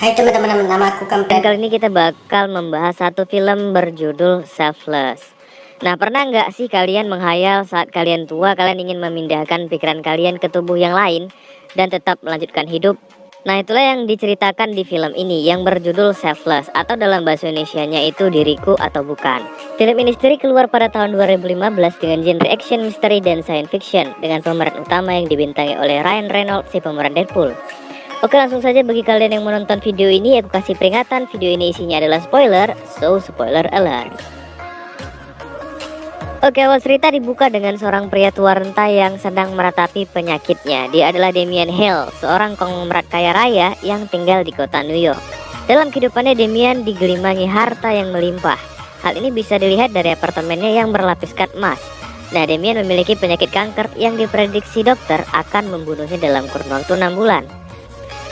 Hai teman-teman, nama aku Dan Kampret. kali ini kita bakal membahas satu film berjudul Selfless. Nah, pernah nggak sih kalian menghayal saat kalian tua kalian ingin memindahkan pikiran kalian ke tubuh yang lain dan tetap melanjutkan hidup? Nah, itulah yang diceritakan di film ini yang berjudul Selfless, atau dalam bahasa Indonesianya itu Diriku atau Bukan. Film ini sendiri keluar pada tahun 2015 dengan genre action, misteri, dan science fiction dengan pemeran utama yang dibintangi oleh Ryan Reynolds, si pemeran Deadpool. Oke, langsung saja bagi kalian yang menonton video ini, aku kasih peringatan, video ini isinya adalah spoiler, so spoiler alert. Oke, awal cerita dibuka dengan seorang pria tua renta yang sedang meratapi penyakitnya. Dia adalah Damian Hill, seorang konglomerat kaya raya yang tinggal di kota New York. Dalam kehidupannya, Damian digelimangi harta yang melimpah. Hal ini bisa dilihat dari apartemennya yang berlapiskan emas. Nah, Damian memiliki penyakit kanker yang diprediksi dokter akan membunuhnya dalam kurun waktu 6 bulan.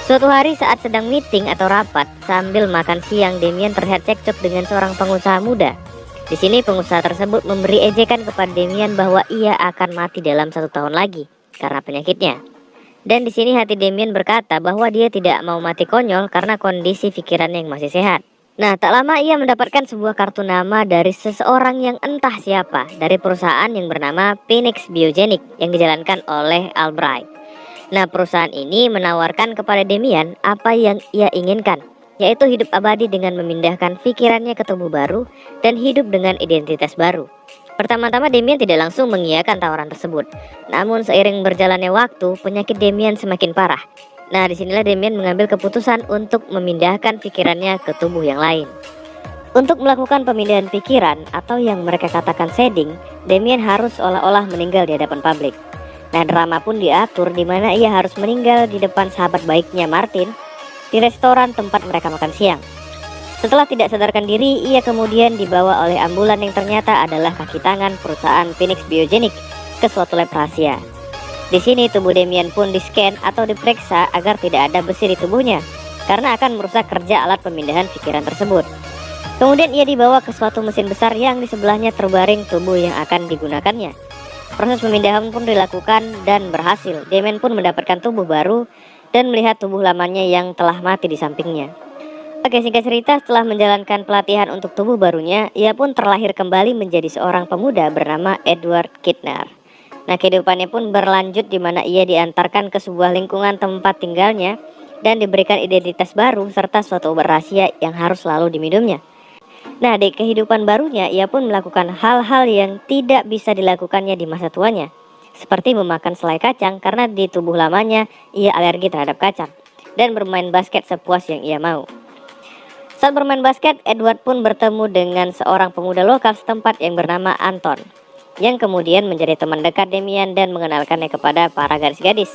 Suatu hari saat sedang meeting atau rapat sambil makan siang, Damian terlihat cekcok dengan seorang pengusaha muda. Di sini pengusaha tersebut memberi ejekan kepada Damian bahwa ia akan mati dalam 1 tahun lagi karena penyakitnya. Dan di sini hati Damian berkata bahwa dia tidak mau mati konyol karena kondisi pikirannya yang masih sehat. Nah, tak lama ia mendapatkan sebuah kartu nama dari seseorang yang entah siapa dari perusahaan yang bernama Phoenix Biogenic yang dijalankan oleh Albright. Nah, perusahaan ini menawarkan kepada Damian apa yang ia inginkan, yaitu hidup abadi dengan memindahkan pikirannya ke tubuh baru dan hidup dengan identitas baru. Pertama-tama Damian tidak langsung mengiyakan tawaran tersebut. Namun seiring berjalannya waktu, penyakit Damian semakin parah. Nah, disinilah Damian mengambil keputusan untuk memindahkan pikirannya ke tubuh yang lain. Untuk melakukan pemindahan pikiran atau yang mereka katakan shedding, Damian harus seolah-olah meninggal di hadapan publik. Nah, drama pun diatur di mana ia harus meninggal di depan sahabat baiknya Martin di restoran tempat mereka makan siang. Setelah tidak sadarkan diri, ia kemudian dibawa oleh ambulan yang ternyata adalah kaki tangan perusahaan Phoenix Biogenic ke suatu lab rahasia. Di sini tubuh Damian pun di-scan atau diperiksa agar tidak ada besi di tubuhnya karena akan merusak kerja alat pemindahan pikiran tersebut. Kemudian ia dibawa ke suatu mesin besar yang di sebelahnya terbaring tubuh yang akan digunakannya. Proses pemindahan pun dilakukan dan berhasil. Damian pun mendapatkan tubuh baru dan melihat tubuh lamanya yang telah mati di sampingnya. Oke, singkat cerita, setelah menjalankan pelatihan untuk tubuh barunya, ia pun terlahir kembali menjadi seorang pemuda bernama Edward Kidner. Nah, kehidupannya pun berlanjut di mana ia diantarkan ke sebuah lingkungan tempat tinggalnya dan diberikan identitas baru serta suatu obat rahasia yang harus selalu diminumnya. Nah, di kehidupan barunya, ia pun melakukan hal-hal yang tidak bisa dilakukannya di masa tuanya, seperti memakan selai kacang karena di tubuh lamanya ia alergi terhadap kacang, dan bermain basket sepuas yang ia mau. Saat bermain basket, Edward pun bertemu dengan seorang pemuda lokal setempat yang bernama Anton, yang kemudian menjadi teman dekat Damian dan mengenalkannya kepada para gadis-gadis.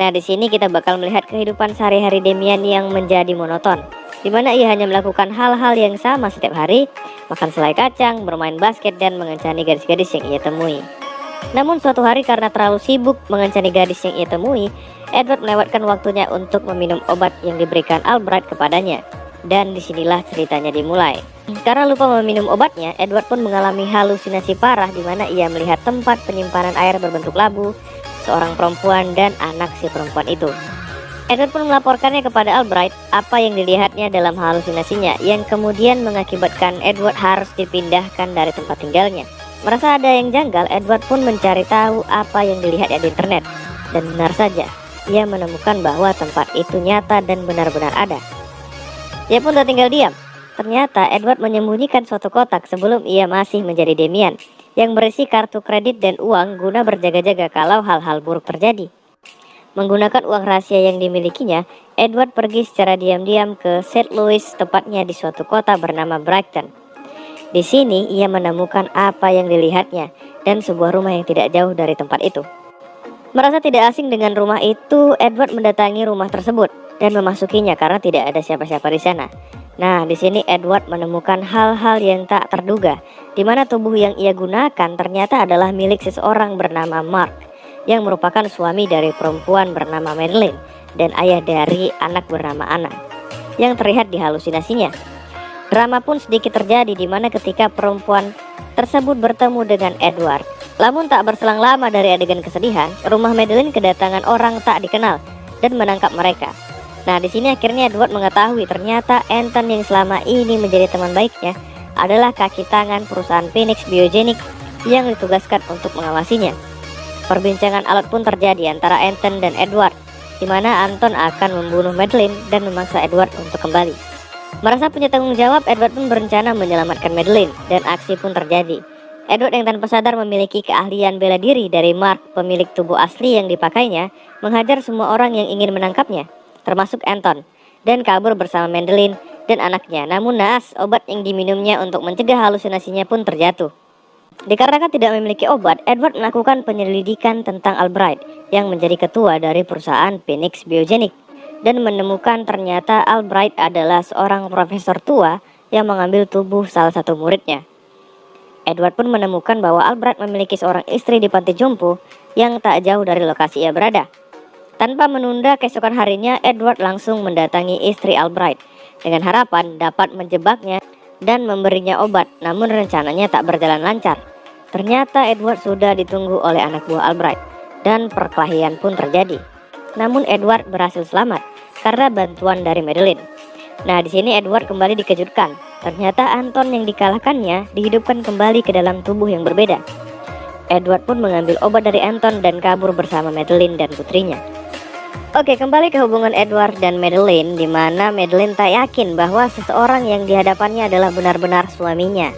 Nah, di sini kita bakal melihat kehidupan sehari-hari Damian yang menjadi monoton, di mana ia hanya melakukan hal-hal yang sama setiap hari, makan selai kacang, bermain basket, dan mengencani gadis-gadis yang ia temui. Namun suatu hari karena terlalu sibuk mengencani gadis yang ia temui, Edward melewatkan waktunya untuk meminum obat yang diberikan Albright kepadanya. Dan disinilah ceritanya dimulai. Karena lupa meminum obatnya, Edward pun mengalami halusinasi parah di mana ia melihat tempat penyimpanan air berbentuk labu, seorang perempuan dan anak si perempuan itu. Edward pun melaporkannya kepada Albright apa yang dilihatnya dalam halusinasinya, yang kemudian mengakibatkan Edward harus dipindahkan dari tempat tinggalnya. Merasa ada yang janggal, Edward pun mencari tahu apa yang dilihatnya di internet. Dan benar saja, ia menemukan bahwa tempat itu nyata dan benar-benar ada. Ia pun tak tinggal diam. Ternyata Edward menyembunyikan suatu kotak sebelum ia masih menjadi Damian, yang berisi kartu kredit dan uang guna berjaga-jaga kalau hal-hal buruk terjadi. Menggunakan uang rahasia yang dimilikinya, Edward pergi secara diam-diam ke St. Louis, tepatnya di suatu kota bernama Brighton. Di sini ia menemukan apa yang dilihatnya dan sebuah rumah yang tidak jauh dari tempat itu. Merasa tidak asing dengan rumah itu, Edward mendatangi rumah tersebut dan memasukinya karena tidak ada siapa-siapa di sana. Nah, di sini Edward menemukan hal-hal yang tak terduga, di mana tubuh yang ia gunakan ternyata adalah milik seseorang bernama Mark, yang merupakan suami dari perempuan bernama Madeline dan ayah dari anak bernama Anna, yang terlihat di halusinasinya. Drama pun sedikit terjadi di mana ketika perempuan tersebut bertemu dengan Edward. Namun tak berselang lama dari adegan kesedihan, rumah Madeline kedatangan orang tak dikenal dan menangkap mereka. Nah, di sini akhirnya Edward mengetahui ternyata Anton yang selama ini menjadi teman baiknya adalah kaki tangan perusahaan Phoenix Biogenics yang ditugaskan untuk mengawasinya. Perbincangan alot pun terjadi antara Anton dan Edward, di mana Anton akan membunuh Madeline dan memaksa Edward untuk kembali. Merasa punya tanggung jawab, Edward pun berencana menyelamatkan Madeline, dan aksi pun terjadi. Edward yang tanpa sadar memiliki keahlian bela diri dari Mark, pemilik tubuh asli yang dipakainya, menghajar semua orang yang ingin menangkapnya, termasuk Anton, dan kabur bersama Madeline dan anaknya. Namun naas, obat yang diminumnya untuk mencegah halusinasinya pun terjatuh. Dikarenakan tidak memiliki obat, Edward melakukan penyelidikan tentang Albright yang menjadi ketua dari perusahaan Phoenix Biogenics dan menemukan ternyata Albright adalah seorang profesor tua yang mengambil tubuh salah satu muridnya. Edward pun menemukan bahwa Albright memiliki seorang istri di panti jompo yang tak jauh dari lokasi ia berada. Tanpa menunda keesokan harinya, Edward langsung mendatangi istri Albright dengan harapan dapat menjebaknya dan memberinya obat, namun rencananya tak berjalan lancar. Ternyata Edward sudah ditunggu oleh anak buah Albright dan perkelahian pun terjadi. Namun Edward berhasil selamat karena bantuan dari Madeline. Nah, di sini Edward kembali dikejutkan. Ternyata Anton yang dikalahkannya dihidupkan kembali ke dalam tubuh yang berbeda. Edward pun mengambil obat dari Anton dan kabur bersama Madeline dan putrinya. Oke, kembali ke hubungan Edward dan Madeline, di mana Madeline tak yakin bahwa seseorang yang dihadapannya adalah benar-benar suaminya.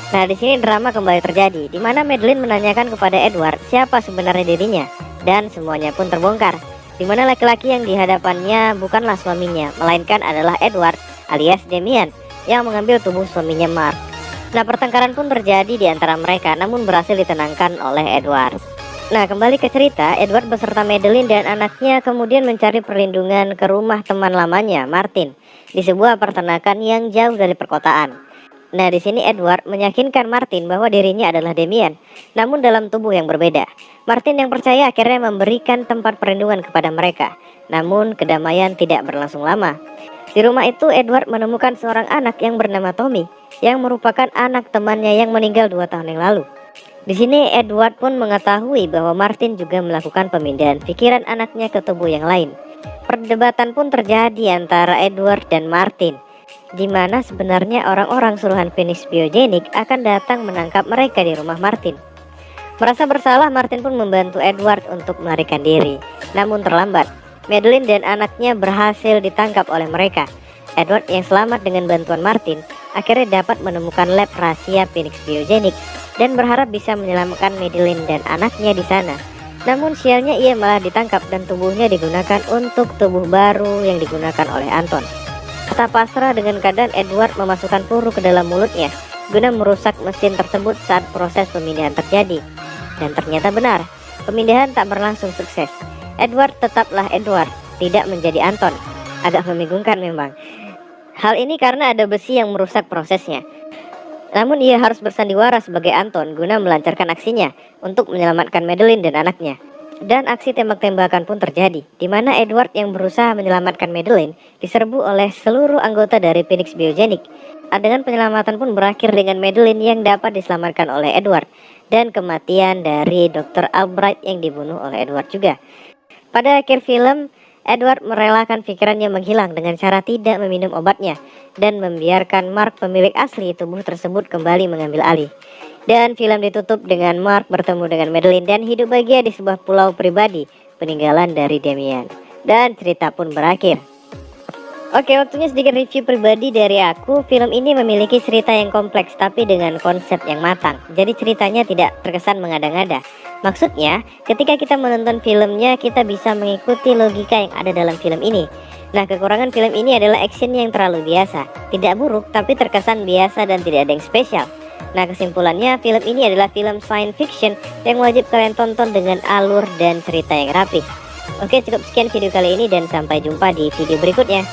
Nah, di sini drama kembali terjadi, di mana Madeline menanyakan kepada Edward siapa sebenarnya dirinya, dan semuanya pun terbongkar. Di mana laki-laki yang dihadapannya bukanlah suaminya, melainkan adalah Edward alias Damian yang mengambil tubuh suaminya Mark. Nah, pertengkaran pun terjadi di antara mereka, namun berhasil ditenangkan oleh Edward. Nah, kembali ke cerita, Edward beserta Madeline dan anaknya kemudian mencari perlindungan ke rumah teman lamanya, Martin, di sebuah peternakan yang jauh dari perkotaan. Nah, di sini Edward meyakinkan Martin bahwa dirinya adalah Damian, namun dalam tubuh yang berbeda. Martin yang percaya akhirnya memberikan tempat perlindungan kepada mereka, namun kedamaian tidak berlangsung lama. Di rumah itu, Edward menemukan seorang anak yang bernama Tommy, yang merupakan anak temannya yang meninggal 2 tahun yang lalu. Di sini Edward pun mengetahui bahwa Martin juga melakukan pemindahan pikiran anaknya ke tubuh yang lain. Perdebatan pun terjadi antara Edward dan Martin, di mana sebenarnya orang-orang suruhan Phoenix Biogenics akan datang menangkap mereka di rumah Martin. Merasa bersalah, Martin pun membantu Edward untuk melarikan diri, namun terlambat. Madeline dan anaknya berhasil ditangkap oleh mereka. Edward yang selamat dengan bantuan Martin akhirnya dapat menemukan lab rahasia Phoenix Biogenics dan berharap bisa menyelamatkan Madeline dan anaknya di sana. Namun sialnya ia malah ditangkap dan tubuhnya digunakan untuk tubuh baru yang digunakan oleh Anton. Tak pasrah dengan keadaan, Edward memasukkan peluru ke dalam mulutnya guna merusak mesin tersebut saat proses pemindahan terjadi. Dan ternyata benar, pemindahan tak berlangsung sukses. Edward tetaplah Edward, tidak menjadi Anton. Agak membingungkan memang. Hal ini karena ada besi yang merusak prosesnya. Namun ia harus bersandiwara sebagai Anton guna melancarkan aksinya untuk menyelamatkan Madeline dan anaknya. Dan aksi tembak-tembakan pun terjadi, di mana Edward yang berusaha menyelamatkan Madeline diserbu oleh seluruh anggota dari Phoenix Biogenics. Adegan penyelamatan pun berakhir dengan Madeline yang dapat diselamatkan oleh Edward, dan kematian dari Dr. Albright yang dibunuh oleh Edward juga. Pada akhir film, Edward merelakan pikirannya menghilang dengan cara tidak meminum obatnya dan membiarkan Mark, pemilik asli tubuh tersebut, kembali mengambil alih. Dan film ditutup dengan Mark bertemu dengan Madeline dan hidup bahagia di sebuah pulau pribadi peninggalan dari Damian. Dan cerita pun berakhir. Oke, waktunya sedikit review pribadi dari aku. Film ini memiliki cerita yang kompleks tapi dengan konsep yang matang. Jadi ceritanya tidak terkesan mengada-ngada. Maksudnya, ketika kita menonton filmnya, kita bisa mengikuti logika yang ada dalam film ini. Nah, kekurangan film ini adalah action yang terlalu biasa. Tidak buruk, tapi terkesan biasa dan tidak ada yang spesial. Nah, kesimpulannya, film ini adalah film science fiction yang wajib kalian tonton dengan alur dan cerita yang rapi. Oke, cukup sekian video kali ini dan sampai jumpa di video berikutnya.